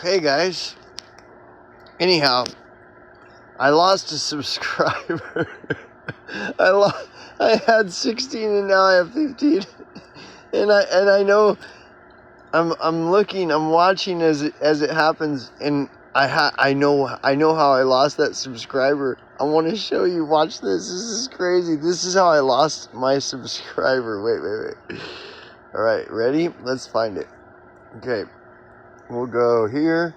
Hey guys. Anyhow, I lost a subscriber. I had 16 and now I have 15. And I know I'm watching as it happens, and I know how I lost that subscriber. I want to show you. Watch this. This is crazy. This is how I lost my subscriber. Wait. All right, ready? Let's find it. Okay. We'll go here.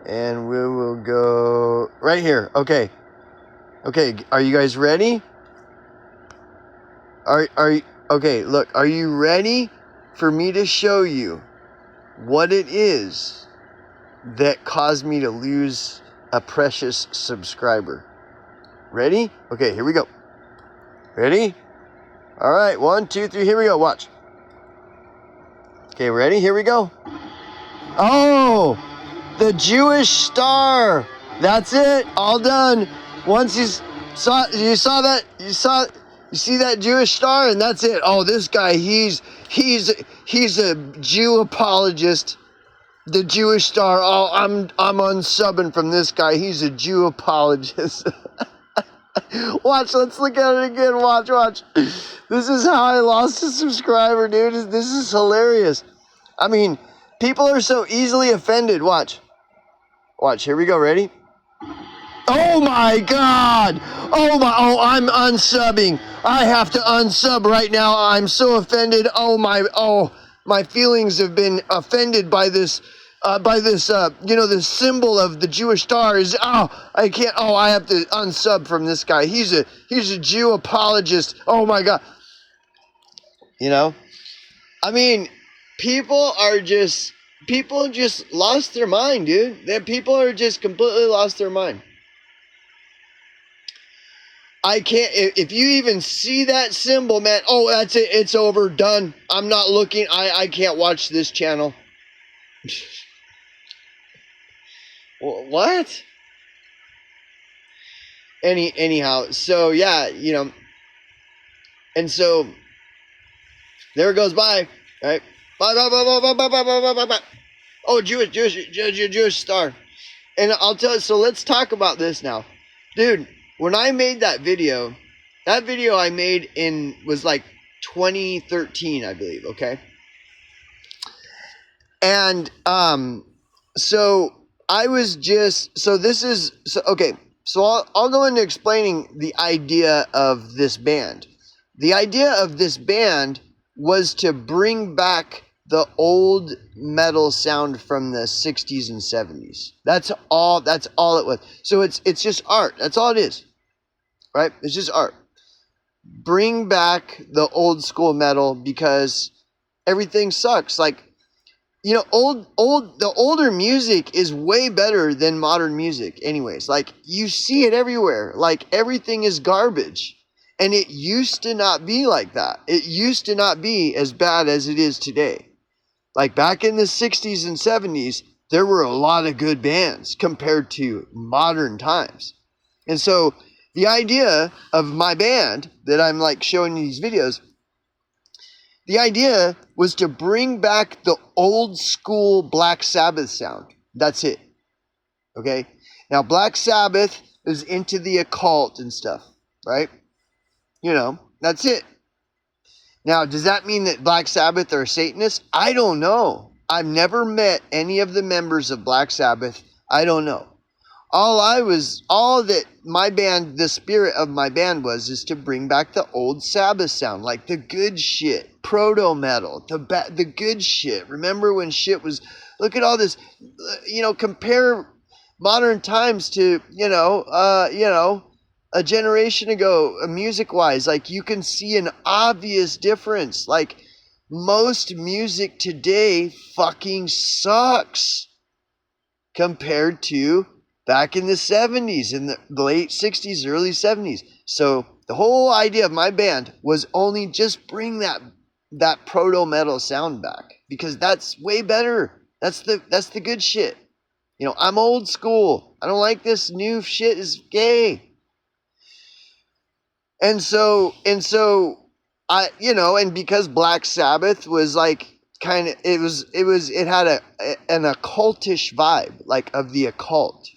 And we will go right here. Okay, are you guys ready? Okay, look, are you ready for me to show you what it is that caused me to lose a precious subscriber? Ready? Okay, here we go. Ready? All right, 1, 2, 3, here we go. Watch. Okay, ready? Here we go. Oh, the Jewish star. That's it. All done. Once you see that Jewish star, and that's it. Oh, this guy, he's a Jew apologist. The Jewish star. Oh, I'm unsubbing from this guy. He's a Jew apologist. Watch, let's look at it again. Watch. This is how I lost a subscriber, dude. This is hilarious. I mean, people are so easily offended. Watch, here we go. Ready? Oh my God! Oh, I'm unsubbing. I have to unsub right now. I'm so offended. My feelings have been offended by this, this symbol of the Jewish star is, I can't, I have to unsub from this guy. He's a Jew apologist. Oh my God. I mean, people just lost their mind, dude. People are just completely lost their mind. I can't, if you even see that symbol, man, that's it, it's over, done. I'm not looking, I can't watch this channel. What? Anyhow, so yeah, and so there it goes, bye, right? Bye. Oh, Jewish star. And I'll tell you, so let's talk about this now. Dude, when I made that video I made was like 2013, I believe, okay? And so I was so I'll go into explaining the idea of this band. The idea of this band was to bring back the old metal sound from the 60s and 70s. That's all it was. So it's just art. That's all it is. Right? It's just art. Bring back the old school metal because everything sucks. Like, the older music is way better than modern music anyways. Like, you see it everywhere. Like, everything is garbage. And it used to not be like that. It used to not be as bad as it is today. Like, back in the 60s and 70s, there were a lot of good bands compared to modern times. And so the idea of my band that I'm like showing you these videos, the idea was to bring back the old school Black Sabbath sound. That's it. Okay? Now, Black Sabbath is into the occult and stuff, right? That's it. Now, does that mean that Black Sabbath are Satanists? I don't know. I've never met any of the members of Black Sabbath. I don't know. All that my band, the spirit of my band is to bring back the old Sabbath sound, like the good shit, proto metal, the good shit. Remember when shit was, look at all this, compare modern times to, a generation ago, music-wise, like you can see an obvious difference. Like, most music today fucking sucks compared to back in the 70s, in the late 60s, early 70s. So the whole idea of my band was only just bring that proto-metal sound back, because that's way better. That's the good shit. I'm old school. I don't like this new shit is gay. And so I, and because Black Sabbath was like kind of, it had an occultish vibe, like of the occult,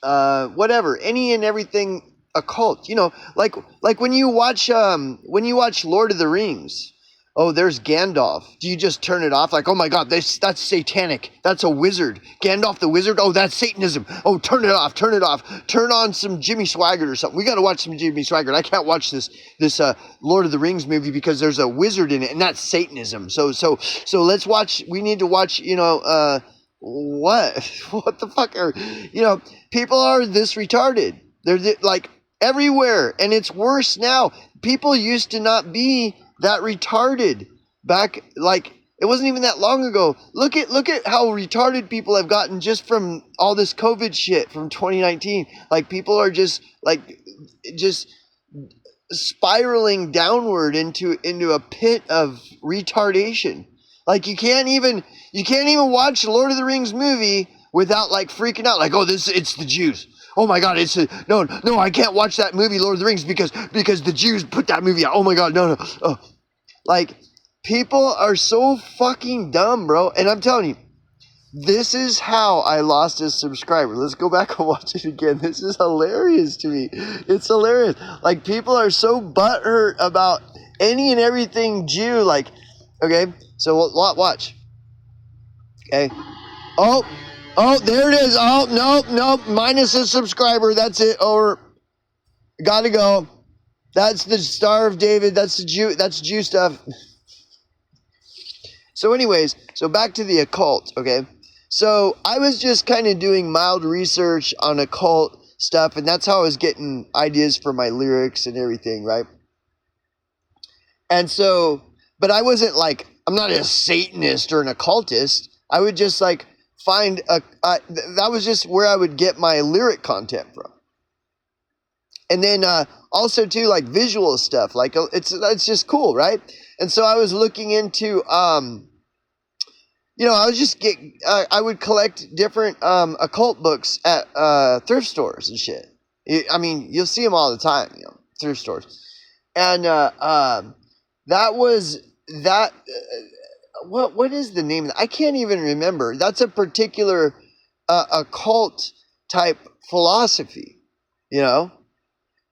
whatever, any and everything occult, like when you watch Lord of the Rings. Oh, there's Gandalf. Do you just turn it off? Like, oh my God, that's satanic. That's a wizard. Gandalf the wizard? Oh, that's Satanism. Oh, turn it off. Turn it off. Turn on some Jimmy Swaggart or something. We got to watch some Jimmy Swaggart. I can't watch this Lord of the Rings movie because there's a wizard in it, and that's Satanism. So let's watch. We need to watch. What the fuck are people are this retarded? They're like everywhere, and it's worse now. People used to not be that retarded back, like it wasn't even that long ago. Look at how retarded people have gotten just from all this COVID shit from 2019. Like people are just spiraling downward into a pit of retardation. Like you can't even watch the Lord of the Rings movie without like freaking out. Like, oh, it's the Jews. Oh my God, no, I can't watch that movie, Lord of the Rings, because the Jews put that movie out. Oh my God, no. Oh. Like, people are so fucking dumb, bro. And I'm telling you, this is how I lost a subscriber. Let's go back and watch it again. This is hilarious to me. It's hilarious. Like, people are so butthurt about any and everything Jew. Like, okay, so watch. Okay. Oh, there it is. Oh, nope. Minus a subscriber. That's it. Over. Gotta go. That's the Star of David. That's Jew stuff. So anyways, back to the occult, okay? So I was just kind of doing mild research on occult stuff, and that's how I was getting ideas for my lyrics and everything, right? And so, but I wasn't like, I'm not a Satanist or an occultist. I would just like find that was just where I would get my lyric content from. And then also too, like visual stuff, like it's just cool, right? And so I was looking into, I would collect different occult books at thrift stores and shit. I mean, you'll see them all the time, thrift stores. And that was that. What is the name of that? I can't even remember. That's a particular occult type philosophy,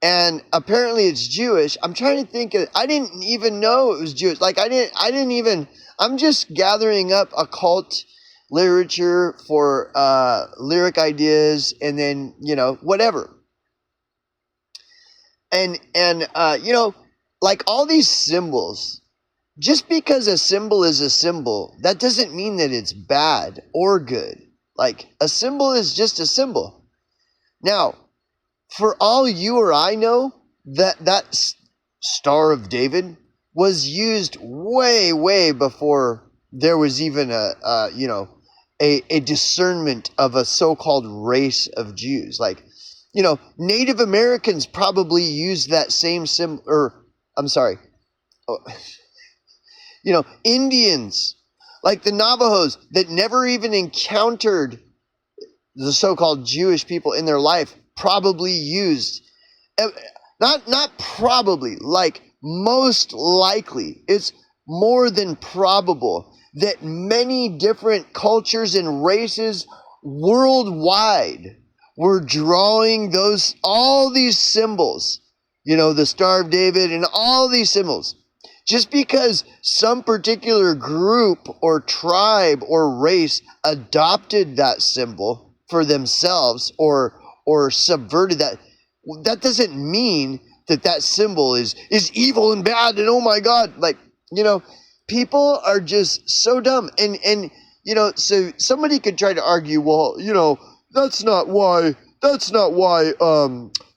And apparently it's Jewish. I'm trying to think I didn't even know it was Jewish. Like I'm just gathering up occult literature for lyric ideas and then, whatever. And like all these symbols, just because a symbol is a symbol, that doesn't mean that it's bad or good. Like a symbol is just a symbol. Now, for all you or I know, that Star of David was used way, way before there was even a discernment of a so-called race of Jews. Like, Native Americans probably used that same symbol, Indians, like the Navajos that never even encountered the so-called Jewish people in their life, probably used, not probably, like most likely, it's more than probable that many different cultures and races worldwide were drawing all these symbols, the Star of David and all these symbols. Just because some particular group or tribe or race adopted that symbol for themselves or subverted that doesn't mean that symbol is evil and bad and oh my God, like, people are just so dumb. And so somebody could try to argue, well, that's not why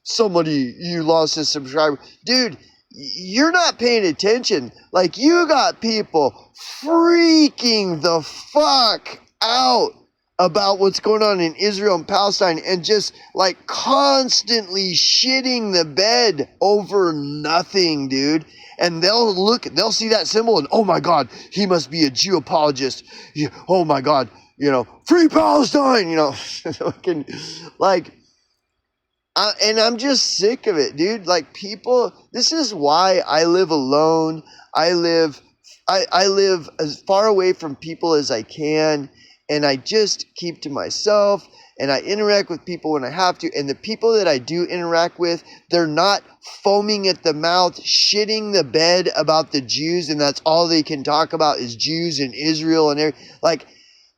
somebody, you lost a subscriber. Dude, you're not paying attention. Like, you got people freaking the fuck out about what's going on in Israel and Palestine and just like constantly shitting the bed over nothing, dude. And they'll see that symbol and, oh my God, he must be a Jew apologist. Oh my God, free Palestine, like, And I'm just sick of it, dude. Like people, this is why I live alone. I live, I live as far away from people as I can, and I just keep to myself. And I interact with people when I have to. And the people that I do interact with, they're not foaming at the mouth, shitting the bed about the Jews, and that's all they can talk about is Jews and Israel and everything. Like,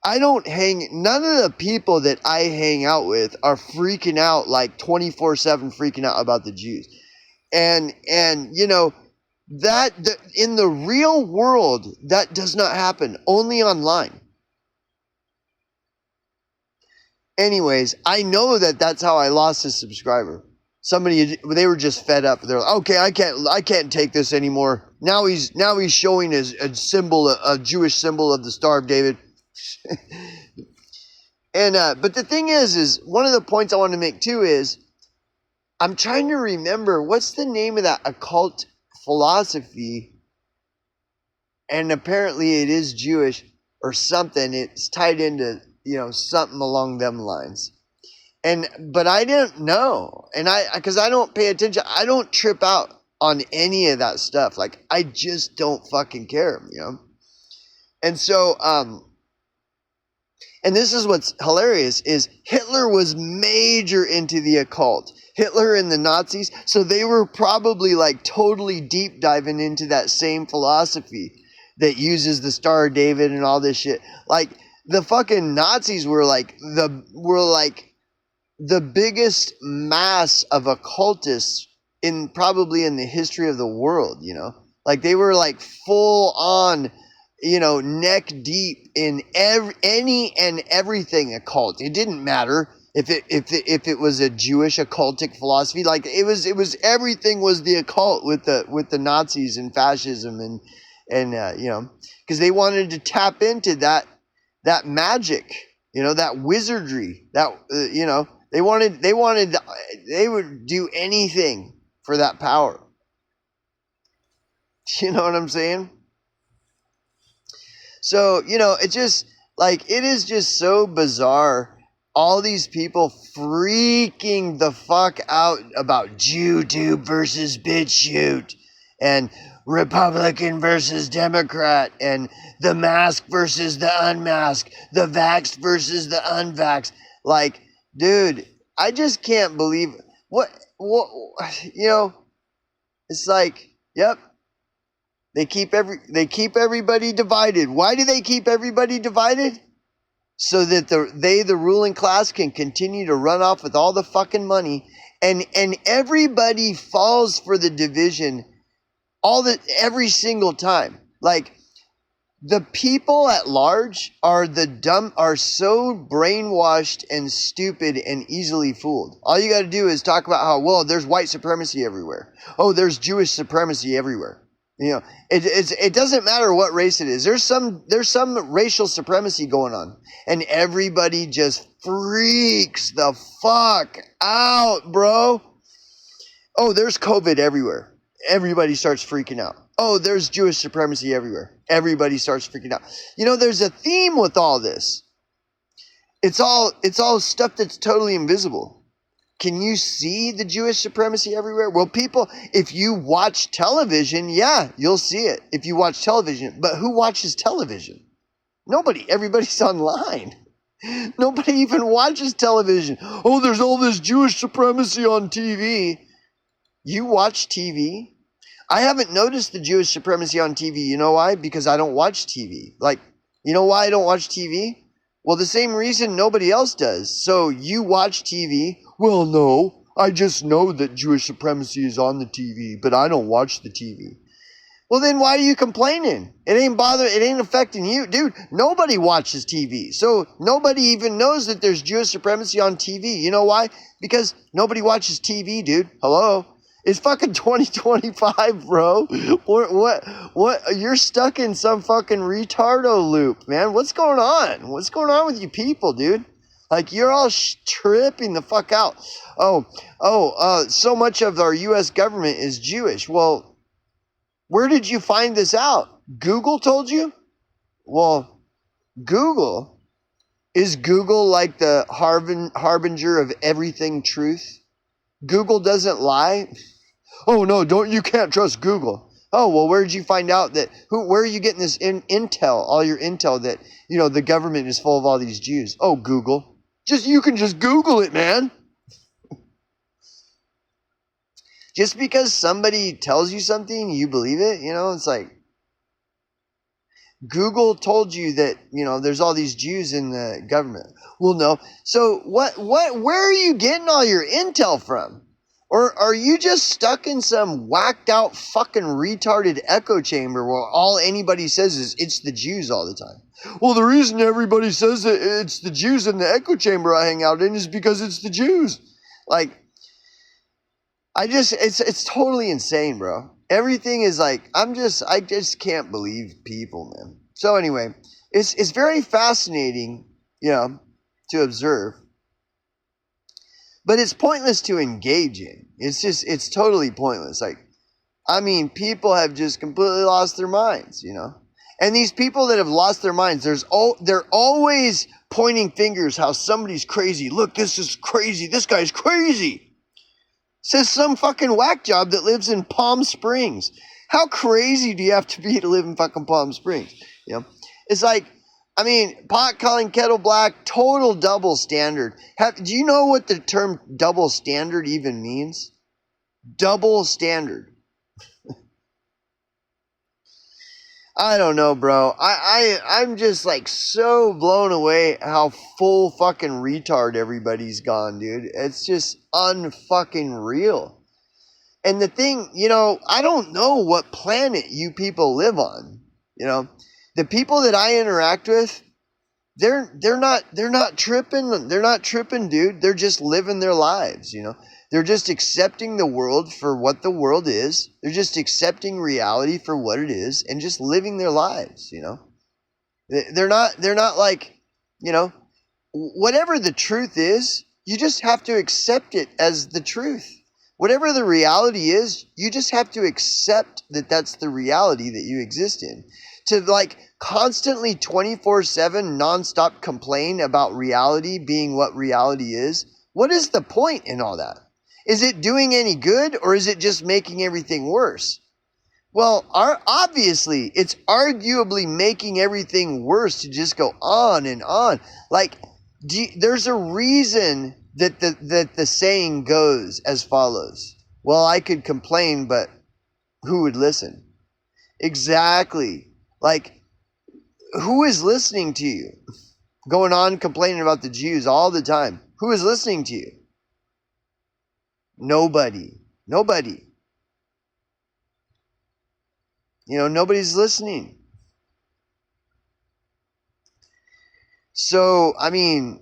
none of the people that I hang out with are freaking out like 24/7 freaking out about the Jews. And you know, in the real world, that does not happen, only online. Anyways, I know that that's how I lost a subscriber. They were just fed up. They're like, okay, I can't take this anymore. Now he's showing a symbol, a Jewish symbol of the Star of David. And but the thing is one of the points I want to make too is I'm trying to remember what's the name of that occult philosophy, and apparently it is Jewish or something. It's tied into, you know, something along them lines. But I didn't know, and because I don't pay attention, I don't trip out on any of that stuff. Like I just don't fucking care, you know. And so and this is what's hilarious is Hitler was major into the occult. Hitler and the Nazis, so they were probably like totally deep diving into that same philosophy that uses the Star of David and all this shit. Like the fucking Nazis were like the biggest mass of occultists probably in the history of the world, you know? Like they were like full on, you know, neck deep in any and everything occult. It didn't matter if it was a Jewish occultic philosophy. Like it was everything was the occult with the Nazis and fascism and you know, because they wanted to tap into that magic, you know, that wizardry, that you know, they would do anything for that power. You know what I'm saying? So, you know, it is just so bizarre. All these people freaking the fuck out about YouTube versus BitChute and Republican versus Democrat and the mask versus the unmasked, the vaxxed versus the unvaxxed. Like, dude, I just can't believe what, you know, it's like, yep. They keep everybody divided. Why do they keep everybody divided? So that the ruling class can continue to run off with all the fucking money, and everybody falls for the division every single time. Like the people at large are so brainwashed and stupid and easily fooled. All you got to do is talk about how, well, there's white supremacy everywhere. Oh, there's Jewish supremacy everywhere. You know, it doesn't matter what race it is. There's some racial supremacy going on, and everybody just freaks the fuck out, bro. Oh, there's COVID everywhere. Everybody starts freaking out. Oh, there's Jewish supremacy everywhere. Everybody starts freaking out. You know, there's a theme with all this. It's all stuff that's totally invisible. Can you see the Jewish supremacy everywhere? Well, people, if you watch television, yeah, you'll see it. If you watch television. But who watches television? Nobody. Everybody's online. Nobody even watches television. Oh, there's all this Jewish supremacy on TV. You watch TV? I haven't noticed the Jewish supremacy on TV. You know why? Because I don't watch TV. Like, you know why I don't watch TV? Well, the same reason nobody else does. So you watch TV. Well, no, I just know that Jewish supremacy is on the TV, but I don't watch the TV. Well, then why are you complaining? It ain't affecting you. Dude, nobody watches TV. So nobody even knows that there's Jewish supremacy on TV. You know why? Because nobody watches TV, dude. Hello? It's fucking 2025, bro. What? You're stuck in some fucking retardo loop, man. What's going on? What's going on with you people, dude? Like, you're all tripping the fuck out. So much of our U.S. government is Jewish. Well, where did you find this out? Google told you? Well, is Google like the harbinger of everything truth? Google doesn't lie. Oh no, you can't trust Google. Oh, well, where did you find out that, where are you getting this intel, all your intel that, the government is full of all these Jews? Oh, Google. You can just Google it, man. Just because somebody tells you something, you believe it, it's like, Google told you that, there's all these Jews in the government. Well, no. So where are you getting all your intel from? Or are you just stuck in some whacked out fucking retarded echo chamber where all anybody says is it's the Jews all the time? Well, the reason everybody says that it's the Jews in the echo chamber I hang out in is because it's the Jews. Like, it's totally insane, bro. Everything is like, I just can't believe people, man. So anyway, it's very fascinating, to observe. But it's pointless to engage in. It's totally pointless. Like, people have just completely lost their minds, And these people that have lost their minds, they're always pointing fingers how somebody's crazy. Look, this is crazy. This guy's crazy. Says some fucking whack job that lives in Palm Springs. How crazy do you have to be to live in fucking Palm Springs? It's like, pot calling kettle black, total double standard. Do you know what the term double standard even means? Double standard. I don't know, bro. I'm just like so blown away how full fucking retard everybody's gone, dude. It's just unfucking real. And the thing, I don't know what planet you people live on. The people that I interact with, they're not tripping. They're not tripping, dude. They're just living their lives, They're just accepting the world for what the world is. They're just accepting reality for what it is and just living their lives, They're not like, whatever the truth is, you just have to accept it as the truth. Whatever the reality is, you just have to accept that that's the reality that you exist in. To like constantly 24/7 nonstop complain about reality being what reality is, what is the point in all that? Is it doing any good, or is it just making everything worse? Well, obviously, it's arguably making everything worse to just go on and on. Like, there's a reason that the saying goes as follows. Well, I could complain, but who would listen? Exactly. Like, who is listening to you? Going on complaining about the Jews all the time. Who is listening to you? Nobody. Nobody's listening. So, and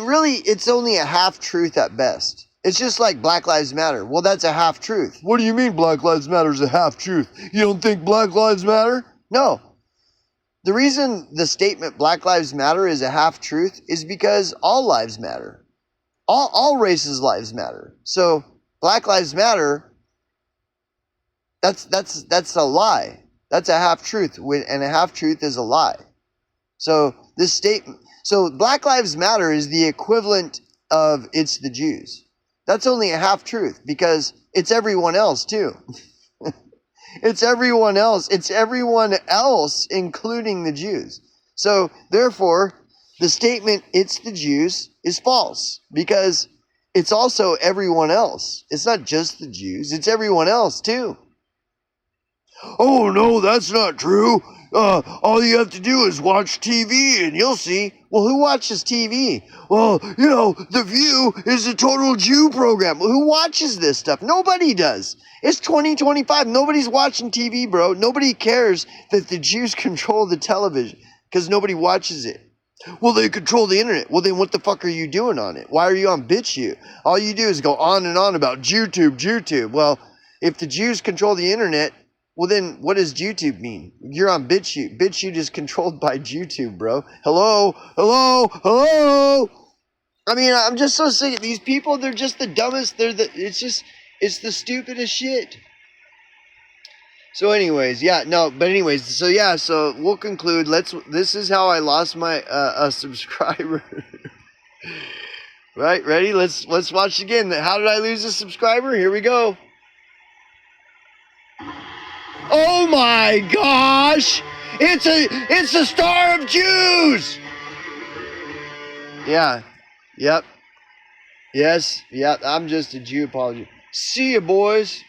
really, it's only a half truth at best. It's just like Black Lives Matter. Well, that's a half truth. What do you mean Black Lives Matter is a half truth? You don't think Black Lives Matter? No. The reason the statement Black Lives Matter is a half truth is because all lives matter. All races' lives matter. So Black Lives Matter, that's a lie. That's a half truth, and a half truth is a lie. So Black Lives Matter is the equivalent of it's the Jews. That's only a half truth because it's everyone else too. It's everyone else. It's everyone else, including the Jews. So therefore, the statement it's the Jews is false because it's also everyone else. It's not just the Jews. It's everyone else too. Oh no, that's not true. All you have to do is watch TV and you'll see. Well, who watches TV? Well, The View is a total Jew program. Well, who watches this stuff? Nobody does. It's 2025. Nobody's watching TV, bro. Nobody cares that the Jews control the television because nobody watches it. Well, they control the internet. Well, then what the fuck are you doing on it? Why are you on BitChute? All you do is go on and on about YouTube. Well, if the Jews control the internet, well, then what does YouTube mean? You're on BitChute. BitChute is controlled by YouTube, bro. Hello? I'm just so sick of these people. They're just the dumbest. It's the stupidest shit. So anyways, yeah, no, but anyways, so yeah, so we'll conclude. This is how I lost my a subscriber. Right, ready? Let's watch again. How did I lose a subscriber? Here we go. Oh my gosh! It's the Star of Jews. Yeah. Yep. Yes. Yep. I'm just a Jew apology. See you, boys.